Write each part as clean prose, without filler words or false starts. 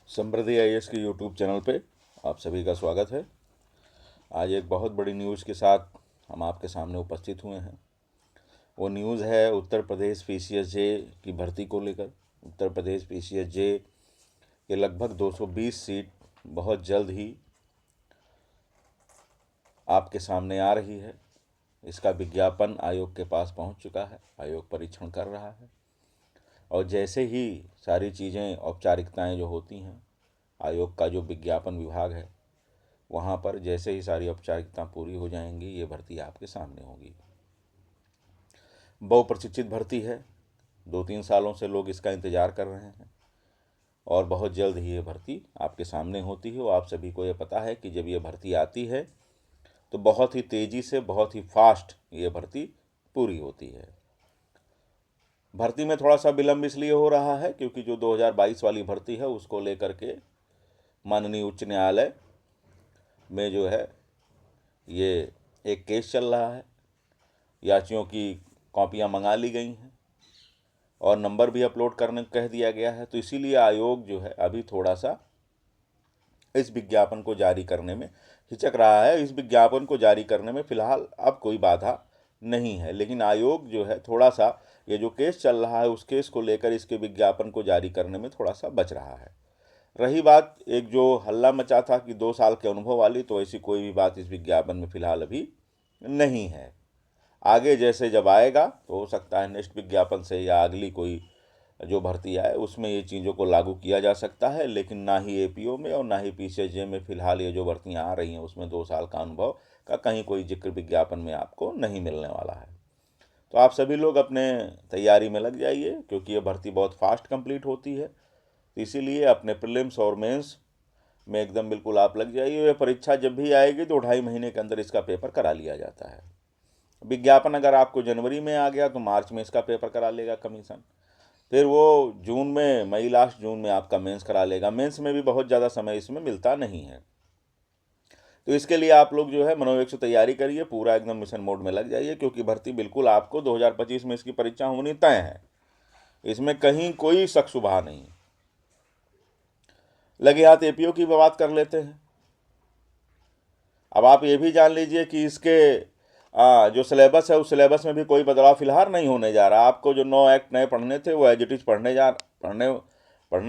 समृद्धि IAS के YouTube channel पे आप सभी का स्वागत है। आज एक बहुत बड़ी न्यूज़ के साथ हम आपके सामने उपस्थित हुए हैं। वो न्यूज़ है उत्तर प्रदेश पीसीएसजे की भर्ती को लेकर। उत्तर प्रदेश पीसीएसजे के लगभग 220 सीट बहुत जल्द ही आपके सामने आ रही है। इसका विज्ञापन आयोग के पास पहुंच चुका है। आयोग परीक्षण कर रहा है और जैसे ही सारी चीज़ें औपचारिकताएं जो होती हैं, आयोग का जो विज्ञापन विभाग है वहाँ पर जैसे ही सारी औपचारिकता पूरी हो जाएंगी, ये भर्ती आपके सामने होगी। बहुप्रतीक्षित भर्ती है। 2-3 सालों से लोग इसका इंतज़ार कर रहे हैं और बहुत जल्द ही ये भर्ती आपके सामने होती है। और आप सभी को ये पता है कि जब ये भर्ती आती है तो बहुत ही तेज़ी से, बहुत ही फास्ट ये भर्ती पूरी होती है। भर्ती में थोड़ा सा विलम्ब इसलिए हो रहा है क्योंकि जो 2022 वाली भर्ती है उसको लेकर के माननीय उच्च न्यायालय में जो है ये एक केस चल रहा है। याचियों की कॉपियां मंगा ली गई हैं और नंबर भी अपलोड करने को कह दिया गया है। तो इसीलिए आयोग जो है अभी थोड़ा सा इस विज्ञापन को जारी करने में हिचक रहा है। इस विज्ञापन को जारी करने में फ़िलहाल अब कोई बाधा नहीं है, लेकिन आयोग जो है थोड़ा सा ये जो केस चल रहा है उस केस को लेकर इसके विज्ञापन को जारी करने में थोड़ा सा बच रहा है। रही बात एक जो हल्ला मचा था कि 2 साल के अनुभव वाली, तो ऐसी कोई भी बात इस विज्ञापन में फ़िलहाल अभी नहीं है। आगे जैसे जब आएगा तो हो सकता है नेक्स्ट विज्ञापन से या अगली कोई जो भर्ती आए उसमें ये चीज़ों को लागू किया जा सकता है, लेकिन ना ही एपीओ में और ना ही पीसीएसजे में फ़िलहाल ये जो भर्तियाँ आ रही हैं उसमें 2 साल का अनुभव का कहीं कोई जिक्र विज्ञापन में आपको नहीं मिलने वाला है। तो आप सभी लोग अपने तैयारी में लग जाइए क्योंकि ये भर्ती बहुत फास्ट कंप्लीट होती है। तो इसीलिए अपने प्रीलिम्स और मेंस में एकदम बिल्कुल आप लग जाइए। ये परीक्षा जब भी आएगी तो 2.5 महीने के अंदर इसका पेपर करा लिया जाता है। विज्ञापन अगर आपको जनवरी में आ गया तो मार्च में इसका पेपर करा लेगा कमीशन। फिर वो जून में, मई लास्ट जून में आपका मेंस करा लेगा। मेंस में भी बहुत ज़्यादा समय इसमें मिलता नहीं है। तो इसके लिए आप लोग जो है मनोयोग से तैयारी करिए, पूरा एकदम मिशन मोड में लग जाइए क्योंकि भर्ती बिल्कुल आपको 2025 में इसकी परीक्षा होनी तय है। इसमें कहीं कोई शक शुबा नहीं। लगे हाथ एपीओ की बात कर लेते हैं। अब आप ये भी जान लीजिए कि इसके जो सिलेबस है उस सिलेबस में भी कोई बदलाव फिलहाल नहीं होने जा रहा। आपको जो 9 एक्ट नए पढ़ने थे वो एज इट इज पढ़ने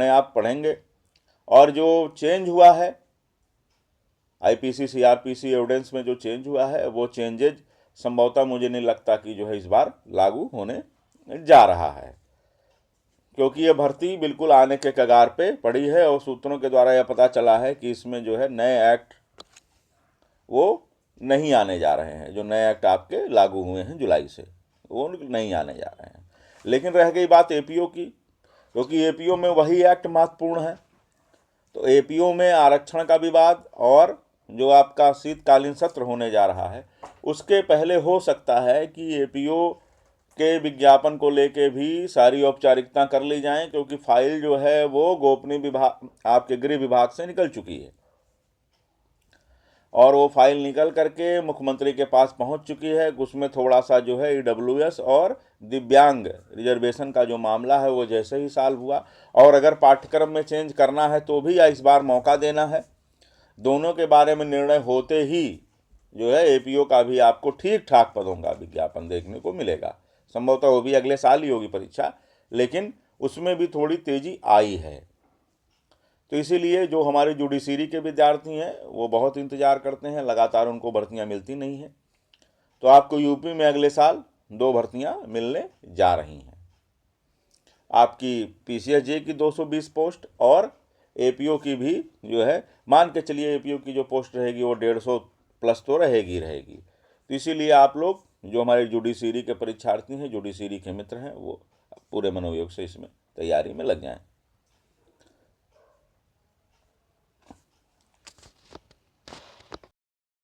आप पढ़ेंगे। और जो चेंज हुआ है आईपीसी सीआरपीसी एविडेंस में जो चेंज हुआ है वो चेंजेज संभवतः मुझे नहीं लगता कि जो है इस बार लागू होने जा रहा है, क्योंकि ये भर्ती बिल्कुल आने के कगार पे पड़ी है। और सूत्रों के द्वारा यह पता चला है कि इसमें जो है नए एक्ट वो नहीं आने जा रहे हैं। जो नए एक्ट आपके लागू हुए हैं जुलाई से, वो नहीं आने जा रहे हैं। लेकिन रह गई बात एपीओ की, क्योंकि एपीओ में वही एक्ट महत्वपूर्ण है। तो एपीओ में आरक्षण का विवाद और जो आपका शीतकालीन सत्र होने जा रहा है उसके पहले हो सकता है कि एपीओ के विज्ञापन को लेके भी सारी औपचारिकता कर ली जाएं, क्योंकि फाइल जो है वो गोपनीय विभाग आपके गृह विभाग से निकल चुकी है और वो फाइल निकल करके मुख्यमंत्री के पास पहुंच चुकी है। उसमें थोड़ा सा जो है ईडब्ल्यूएस और दिव्यांग रिजर्वेशन का जो मामला है वो जैसे ही सॉल्व हुआ, और अगर पाठ्यक्रम में चेंज करना है तो भी इस बार मौका देना है। दोनों के बारे में निर्णय होते ही जो है एपीओ का भी आपको ठीक ठाक पदों का विज्ञापन देखने को मिलेगा। संभवतः वो भी अगले साल ही होगी परीक्षा, लेकिन उसमें भी थोड़ी तेजी आई है। तो इसीलिए जो हमारे जुडिशरी के विद्यार्थी हैं वो बहुत इंतज़ार करते हैं, लगातार उनको भर्तियां मिलती नहीं हैं। तो आपको यूपी में अगले साल 2 भर्तियां मिलने जा रही हैं। आपकी पीसीएसजे की 220 पोस्ट और एपीओ की भी जो है, मान के चलिए एपीओ की जो पोस्ट रहेगी वो 150 प्लस तो रहेगी। तो इसीलिए आप लोग जो हमारे जुडिशरी के परीक्षार्थी हैं, जुडिशरी के मित्र हैं, वो पूरे मनोयोग से इसमें तैयारी में लग जाएं।